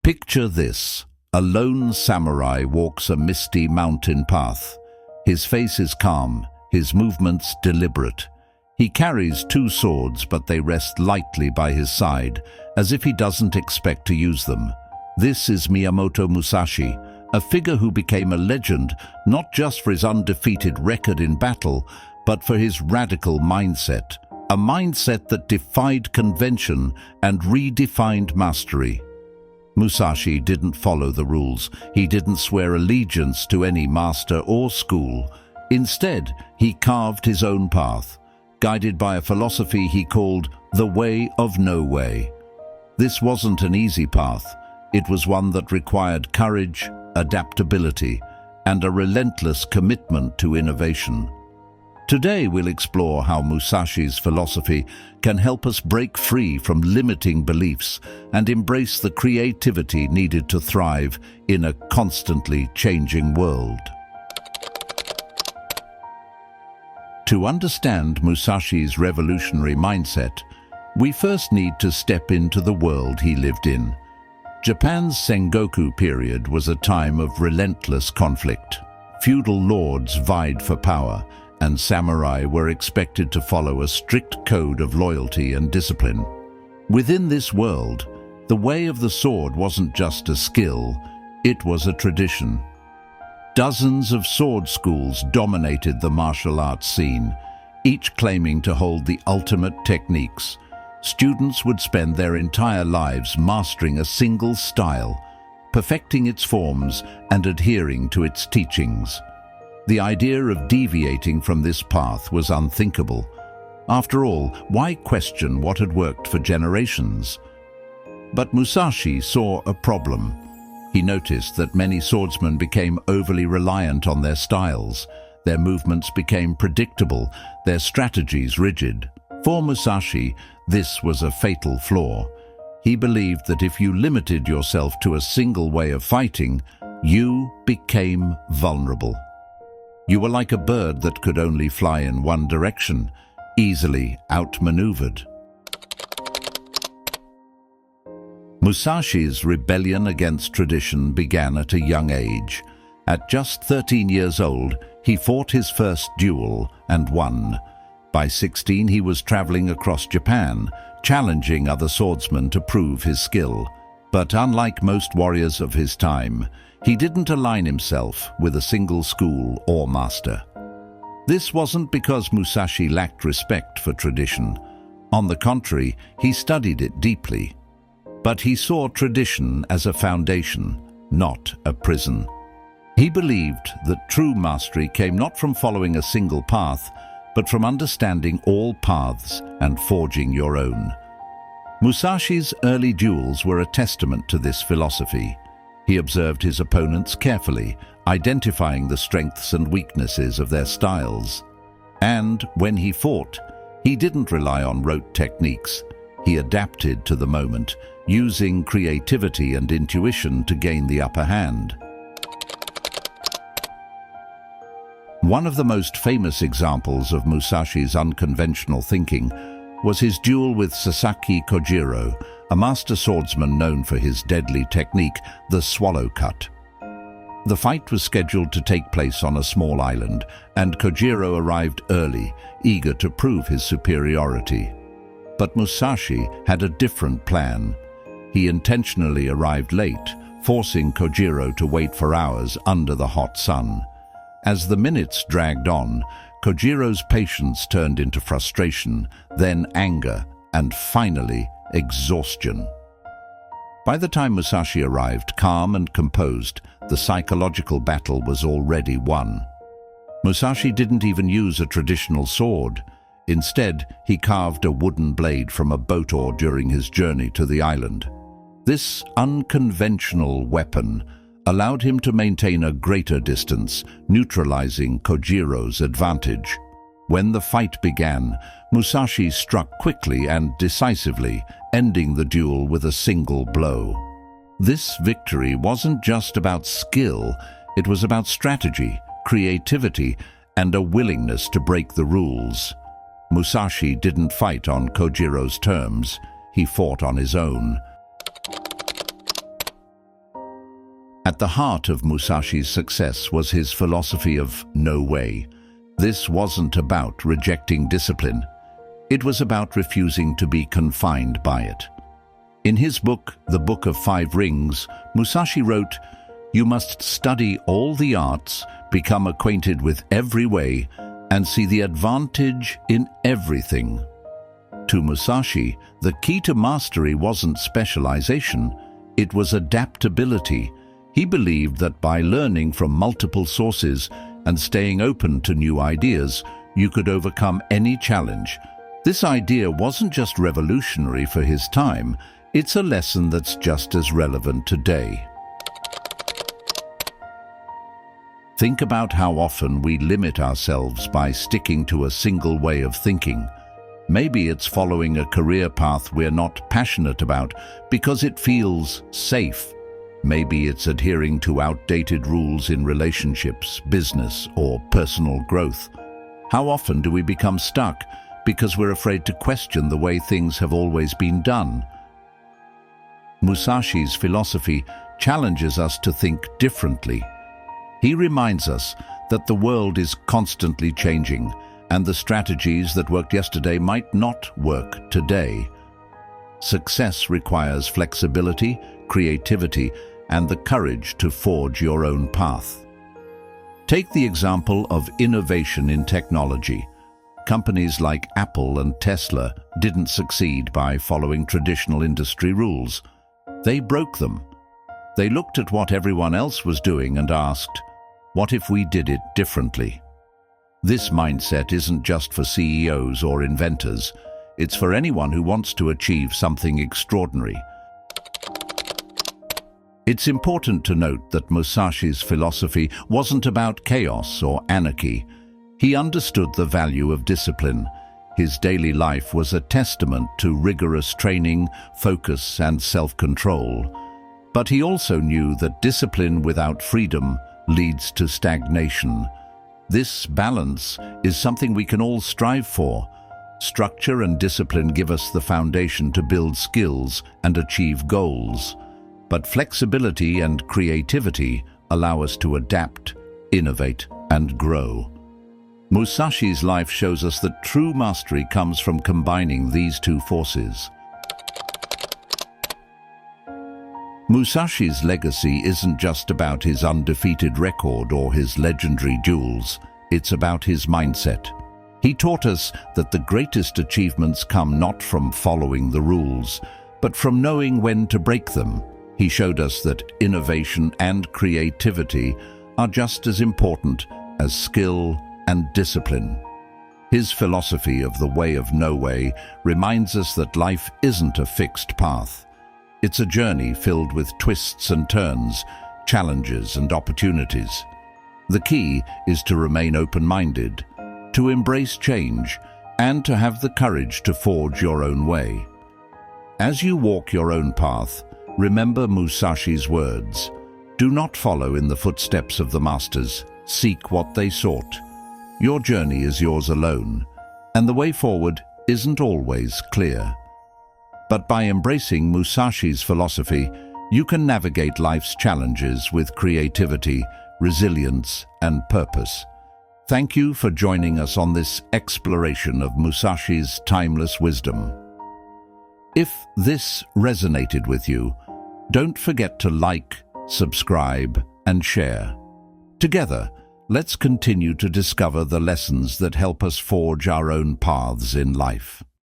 Picture this. A lone samurai walks a misty mountain path. His face is calm, his movements deliberate. He carries two swords, but they rest lightly by his side, as if he doesn't expect to use them. This is Miyamoto Musashi, a figure who became a legend not just for his undefeated record in battle, but for his radical mindset. A mindset that defied convention and redefined mastery. Musashi didn't follow the rules. He didn't swear allegiance to any master or school. Instead, he carved his own path, guided by a philosophy he called the way of no way. This wasn't an easy path. It was one that required courage, adaptability, and a relentless commitment to innovation. Today we'll explore how Musashi's philosophy can help us break free from limiting beliefs and embrace the creativity needed to thrive in a constantly changing world. To understand Musashi's revolutionary mindset, we first need to step into the world he lived in. Japan's Sengoku period was a time of relentless conflict. Feudal lords vied for power, and samurai were expected to follow a strict code of loyalty and discipline. Within this world, the way of the sword wasn't just a skill, it was a tradition. Dozens of sword schools dominated the martial arts scene, each claiming to hold the ultimate techniques. Students would spend their entire lives mastering a single style, perfecting its forms and adhering to its teachings. The idea of deviating from this path was unthinkable. After all, why question what had worked for generations? But Musashi saw a problem. He noticed that many swordsmen became overly reliant on their styles. Their movements became predictable, their strategies rigid. For Musashi, this was a fatal flaw. He believed that if you limited yourself to a single way of fighting, you became vulnerable. You were like a bird that could only fly in one direction, easily outmaneuvered. Musashi's rebellion against tradition began at a young age. At just 13 years old, he fought his first duel and won. By 16, he was traveling across Japan, challenging other swordsmen to prove his skill. But unlike most warriors of his time, he didn't align himself with a single school or master. This wasn't because Musashi lacked respect for tradition. On the contrary, he studied it deeply. But he saw tradition as a foundation, not a prison. He believed that true mastery came not from following a single path, but from understanding all paths and forging your own. Musashi's early duels were a testament to this philosophy. He observed his opponents carefully, identifying the strengths and weaknesses of their styles. And when he fought, he didn't rely on rote techniques. He adapted to the moment, using creativity and intuition to gain the upper hand. One of the most famous examples of Musashi's unconventional thinking was his duel with Sasaki Kojiro, a master swordsman known for his deadly technique, the swallow cut. The fight was scheduled to take place on a small island, and Kojiro arrived early, eager to prove his superiority. But Musashi had a different plan. He intentionally arrived late, forcing Kojiro to wait for hours under the hot sun. As the minutes dragged on, Kojiro's patience turned into frustration, then anger, and finally exhaustion. By the time Musashi arrived, calm and composed, the psychological battle was already won. Musashi didn't even use a traditional sword. Instead, he carved a wooden blade from a boat oar during his journey to the island. This unconventional weapon allowed him to maintain a greater distance, neutralizing Kojiro's advantage. When the fight began, Musashi struck quickly and decisively, ending the duel with a single blow. This victory wasn't just about skill, it was about strategy, creativity, and a willingness to break the rules. Musashi didn't fight on Kojiro's terms, he fought on his own. At the heart of Musashi's success was his philosophy of no way. This wasn't about rejecting discipline. It was about refusing to be confined by it. In his book, The Book of Five Rings, Musashi wrote, "You must study all the arts, become acquainted with every way, and see the advantage in everything." To Musashi, the key to mastery wasn't specialization, it was adaptability. He believed that by learning from multiple sources and staying open to new ideas, you could overcome any challenge. This idea wasn't just revolutionary for his time, it's a lesson that's just as relevant today. Think about how often we limit ourselves by sticking to a single way of thinking. Maybe it's following a career path we're not passionate about because it feels safe. Maybe it's adhering to outdated rules in relationships, business, or personal growth. How often do we become stuck because we're afraid to question the way things have always been done? Musashi's philosophy challenges us to think differently. He reminds us that the world is constantly changing, and the strategies that worked yesterday might not work today. Success requires flexibility, creativity, and the courage to forge your own path. Take the example of innovation in technology. Companies like Apple and Tesla didn't succeed by following traditional industry rules. They broke them. They looked at what everyone else was doing and asked, "What if we did it differently?" This mindset isn't just for CEOs or inventors. It's for anyone who wants to achieve something extraordinary. It's important to note that Musashi's philosophy wasn't about chaos or anarchy. He understood the value of discipline. His daily life was a testament to rigorous training, focus, and self-control. But he also knew that discipline without freedom leads to stagnation. This balance is something we can all strive for. Structure and discipline give us the foundation to build skills and achieve goals. But flexibility and creativity allow us to adapt, innovate, and grow. Musashi's life shows us that true mastery comes from combining these two forces. Musashi's legacy isn't just about his undefeated record or his legendary duels, it's about his mindset. He taught us that the greatest achievements come not from following the rules, but from knowing when to break them. He showed us that innovation and creativity are just as important as skill and discipline. His philosophy of the way of no way reminds us that life isn't a fixed path. It's a journey filled with twists and turns, challenges and opportunities. The key is to remain open-minded, to embrace change, and to have the courage to forge your own way. As you walk your own path, remember Musashi's words. Do not follow in the footsteps of the masters. Seek what they sought. Your journey is yours alone, and the way forward isn't always clear. But by embracing Musashi's philosophy, you can navigate life's challenges with creativity, resilience, and purpose. Thank you for joining us on this exploration of Musashi's timeless wisdom. If this resonated with you, don't forget to like, subscribe, and share. Together, let's continue to discover the lessons that help us forge our own paths in life.